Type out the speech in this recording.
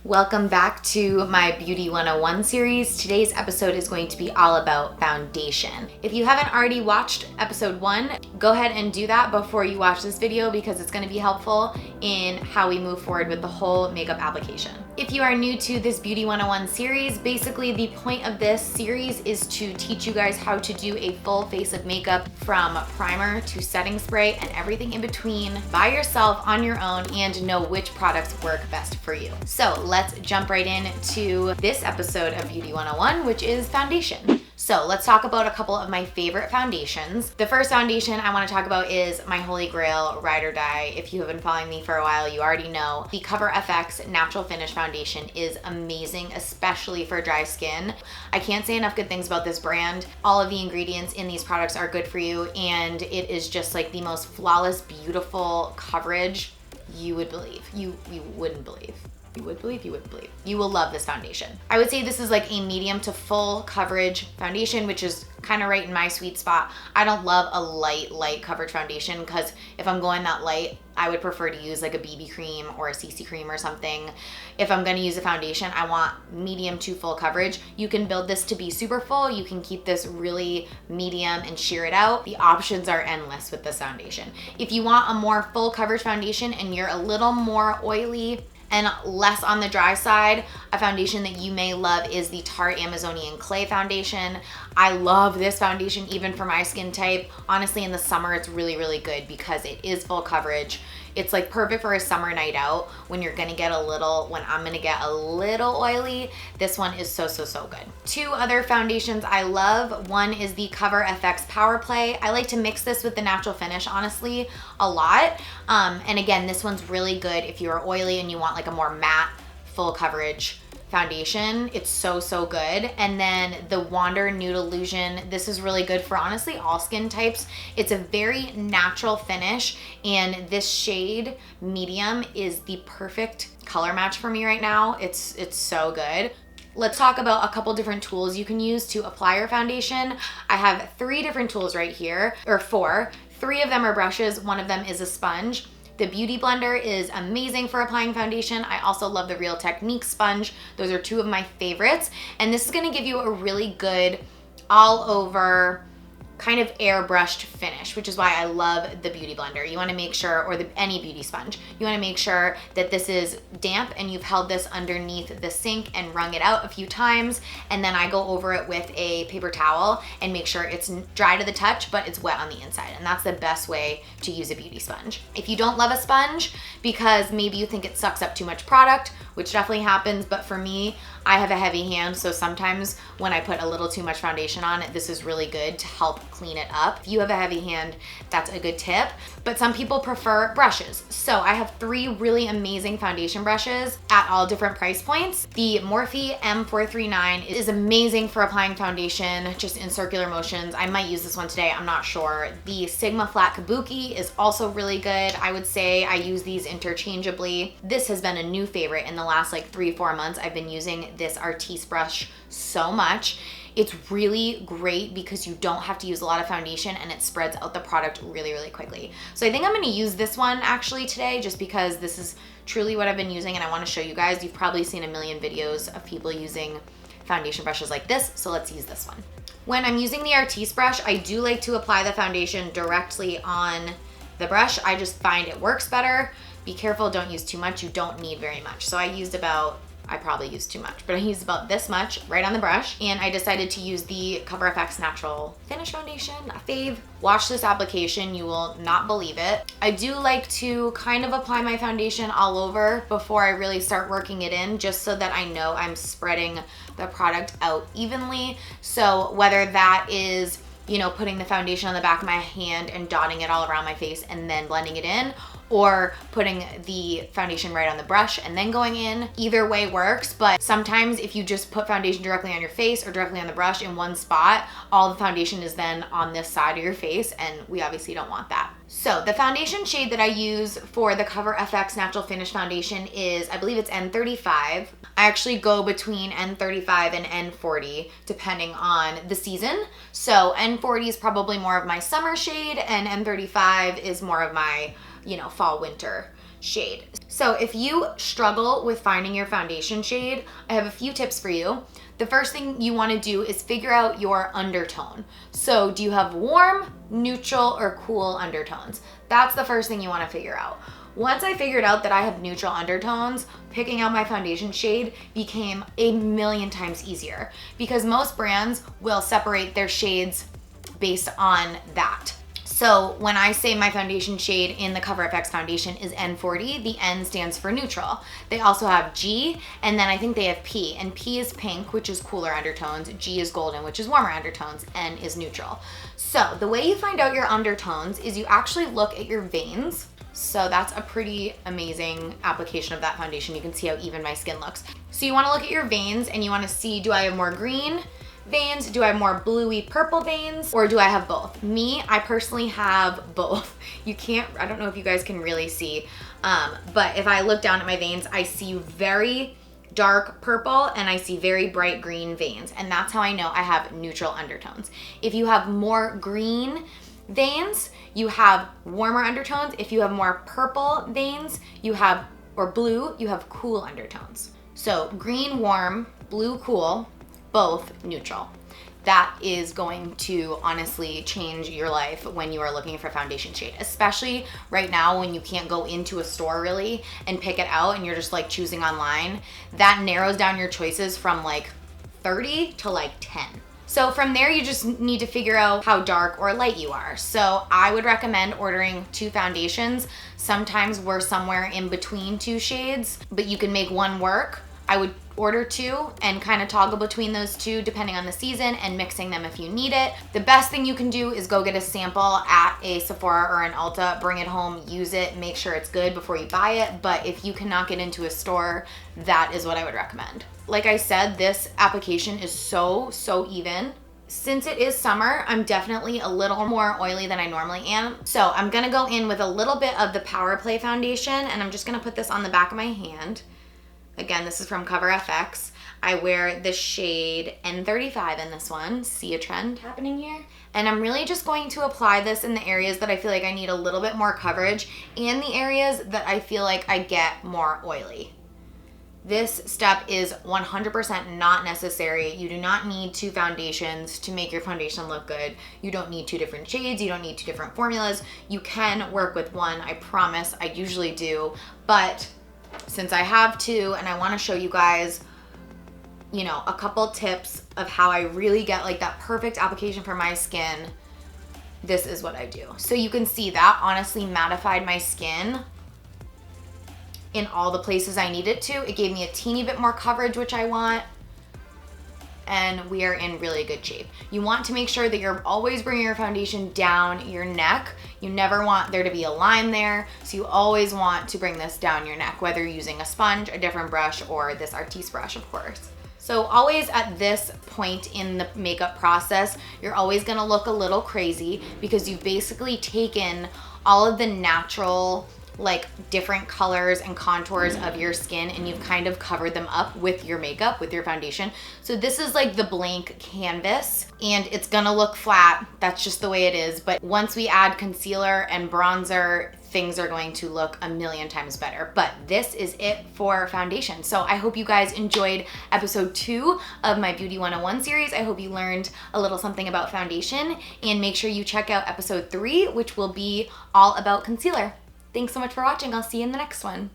Welcome back to my Beauty 101 series. Today's episode is going to be all about foundation. If you haven't already watched episode 1, go ahead and do that before you watch this video because it's going to be helpful in how we move forward with the whole makeup application. If you are new to this Beauty 101 series, basically the point of this series is to teach you guys how to do a full face of makeup from primer to setting spray and everything in between by yourself on your own and know which products work best for you. So let's jump right into this episode of Beauty 101, which is foundation. So let's talk about a couple of my favorite foundations. The first foundation I want to talk about is my holy grail, ride or die. If you have been following me for a while, you already know the Cover FX Natural Finish Foundation is amazing, especially for dry skin. I can't say enough good things about this brand. All of the ingredients in these products are good for you, and it is just like the most flawless, beautiful coverage you would believe. You wouldn't believe. You would believe, you wouldn't believe. You will love this foundation. I would say this is like a medium to full coverage foundation, which is kind of right in my sweet spot. I don't love a light coverage foundation because if I'm going that light, I would prefer to use like a BB cream or a CC cream or something. If I'm gonna use a foundation, I want medium to full coverage. You can build this to be super full. You can keep this really medium and sheer it out. The options are endless with this foundation. If you want a more full coverage foundation and you're a little more oily and less on the dry side, a foundation that you may love is the Tarte Amazonian Clay Foundation. I love this foundation even for my skin type. Honestly, in the summer, it's really good because it is full coverage. It's like perfect for a summer night out when I'm gonna get a little oily. This one is so good. Two other foundations I love. One is the Cover FX Power Play. I like to mix this with the Natural Finish, honestly, a lot. And again, this one's really good if you're oily and you want like a more matte, full coverage foundation. It's so good. And then the Wander Nude Illusion. This is really good for honestly all skin types. It's a very natural finish, and this shade medium is the perfect color match for me right now. It's so good. Let's talk about a couple different tools you can use to apply your foundation. I have 3 different tools right here, or 4. 3 of them are brushes, 1 of them is a sponge. The Beauty Blender is amazing for applying foundation. I also love the Real Technique sponge. Those are 2 of my favorites. And this is gonna give you a really good all over kind of airbrushed finish, which is why I love the Beauty Blender. You wanna make sure, or any beauty sponge, you wanna make sure that this is damp and you've held this underneath the sink and wrung it out a few times. And then I go over it with a paper towel and make sure it's dry to the touch, but it's wet on the inside. And that's the best way to use a beauty sponge. If you don't love a sponge because maybe you think it sucks up too much product, which definitely happens, but for me, I have a heavy hand, so sometimes when I put a little too much foundation on, this is really good to help clean it up. If you have a heavy hand, that's a good tip. But some people prefer brushes. So I have 3 really amazing foundation brushes at all different price points. The Morphe M439 is amazing for applying foundation just in circular motions. I might use this one today, I'm not sure. The Sigma Flat Kabuki is also really good. I would say I use these interchangeably. This has been a new favorite in the last like 3-4 months. I've been using this Artis brush so much. It's really great because you don't have to use a lot of foundation and it spreads out the product really quickly. So I think I'm gonna use this one actually today just because this is truly what I've been using and I wanna show you guys. You've probably seen a million videos of people using foundation brushes like this, so let's use this one. When I'm using the Artis brush, I do like to apply the foundation directly on the brush. I just find it works better. Be careful, don't use too much. You don't need very much. So I probably used too much, but I used about this much right on the brush, and I decided to use the Cover FX Natural Finish Foundation, a fave. Watch this application, you will not believe it. I do like to kind of apply my foundation all over before I really start working it in, just so that I know I'm spreading the product out evenly. So whether that is, you know, putting the foundation on the back of my hand and dotting it all around my face and then blending it in, or putting the foundation right on the brush and then going in. Either way works, but sometimes if you just put foundation directly on your face or directly on the brush in one spot, all the foundation is then on this side of your face, and we obviously don't want that. So the foundation shade that I use for the Cover FX Natural Finish Foundation is, I believe it's N35. I actually go between N35 and N40 depending on the season. So N40 is probably more of my summer shade and N35 is more of my, you know, fall winter shade. So if you struggle with finding your foundation shade, I have a few tips for you. The first thing you want to do is figure out your undertone. So do you have warm, neutral, or cool undertones? That's the first thing you want to figure out. Once I figured out that I have neutral undertones, picking out my foundation shade became a million times easier because most brands will separate their shades based on that. So when I say my foundation shade in the Cover FX foundation is N40, the N stands for neutral. They also have G, and then I think they have P. And P is pink, which is cooler undertones. G is golden, which is warmer undertones. N is neutral. So the way you find out your undertones is you actually look at your veins. So that's a pretty amazing application of that foundation. You can see how even my skin looks. So you wanna look at your veins and you wanna see, do I have more green veins? Do I have more bluey purple veins? Or do I have both? Me, I personally have both. You can't, I don't know if you guys can really see, but if I look down at my veins, I see very dark purple and I see very bright green veins. And that's how I know I have neutral undertones. If you have more green veins, you have warmer undertones. If you have more purple veins, you have, or blue, you have cool undertones. So green, warm, blue, cool, both neutral. That is going to honestly change your life when you are looking for foundation shade, especially right now when you can't go into a store really and pick it out and you're just like choosing online. That narrows down your choices from like 30 to like 10. So from there, you just need to figure out how dark or light you are. So I would recommend ordering 2 foundations. Sometimes we're somewhere in between 2 shades, but you can make one work. I would order 2 and kind of toggle between those 2 depending on the season and mixing them if you need it. The best thing you can do is go get a sample at a Sephora or an Ulta, bring it home, use it, make sure it's good before you buy it. But if you cannot get into a store, that is what I would recommend. Like I said, this application is so even. Since it is summer, I'm definitely a little more oily than I normally am. So I'm gonna go in with a little bit of the Power Play foundation and I'm just gonna put this on the back of my hand. Again, this is from Cover FX. I wear the shade N35 in this one. See a trend happening here? And I'm really just going to apply this in the areas that I feel like I need a little bit more coverage and the areas that I feel like I get more oily. This step is 100% not necessary. You do not need 2 foundations to make your foundation look good. You don't need 2 different shades. You don't need 2 different formulas. You can work with one, I promise. I usually do, but since I have 2 and I want to show you guys, you know, a couple tips of how I really get like that perfect application for my skin, this is what I do. So you can see that honestly mattified my skin in all the places I need it to. It gave me a teeny bit more coverage, which I want, and we are in really good shape. You want to make sure that you're always bringing your foundation down your neck. You never want there to be a line there, so you always want to bring this down your neck, whether you're using a sponge, a different brush, or this Artis brush, of course. So always at this point in the makeup process, you're always gonna look a little crazy because you've basically taken all of the natural like different colors and contours of your skin and you've kind of covered them up with your makeup, with your foundation. So this is like the blank canvas and it's gonna look flat. That's just the way it is. But once we add concealer and bronzer, things are going to look a million times better. But this is it for foundation. So I hope you guys enjoyed episode 2 of my Beauty 101 series. I hope you learned a little something about foundation and make sure you check out episode 3, which will be all about concealer. Thanks so much for watching. I'll see you in the next one.